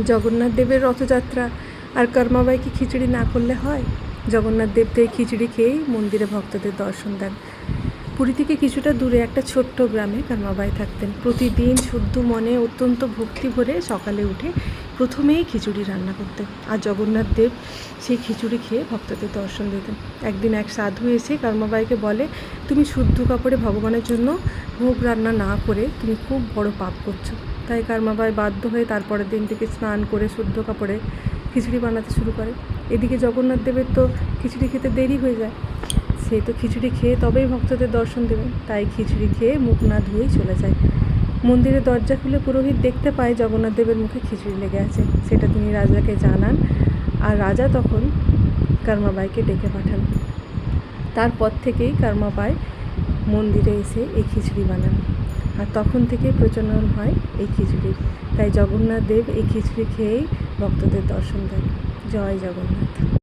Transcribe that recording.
জগন্নাথ দেবের রথযাত্রা আর কর্মাবাইকে খিচুড়ি না করলে হয়? জগন্নাথ দেব তো এই খিচুড়ি খেয়েই মন্দিরে ভক্তদের দর্শন দেন। পুরী থেকে কিছুটা দূরে একটা ছোট্ট গ্রামে কর্মাবাই থাকতেন। প্রতিদিন শুদ্ধ মনে অত্যন্ত ভক্তি ভরে সকালে উঠে প্রথমেই খিচুড়ি রান্না করতেন, আর জগন্নাথ দেব সেই খিচুড়ি খেয়ে ভক্তদের দর্শন দিতেন। একদিন এক সাধু এসে কর্মাবাইকে বলে, তুমি শুদ্ধ কাপড়ে ভগবানের জন্য ভোগ রান্না না করে তুমি খুব বড় পাপ করছো। তাই কর্মাবাই বাধ্য হয়ে তারপরের দিন থেকে স্নান করে শুদ্ধ কাপড়ে খিচুড়ি বানাতে শুরু করে। এদিকে জগন্নাথ দেবের তো খিচুড়ি খেতে দেরি হয়ে যায়, সে তো খিচুড়ি খেয়ে তবেই ভক্তদের দর্শন দেবেন, তাই খিচুড়ি খেয়ে মুখ না ধুয়েই চলে যায়। মন্দিরের দরজা খুলে পুরোহিত দেখতে পায় জগন্নাথ দেবের মুখে খিচুড়ি লেগে আছে। সেটা তিনি রাজাকে জানান, আর রাজা তখন কর্মাবাইকে ডেকে পাঠান। তারপর থেকেই কর্মাবাই মন্দিরে এসে এই খিচুড়ি বানান, আর তখন থেকেই প্রচলন হয় এই খিচুড়ির। তাই জগন্নাথ দেব এই খিচুড়ি খেয়েই ভক্তদের দর্শন দেন। জয় জগন্নাথ।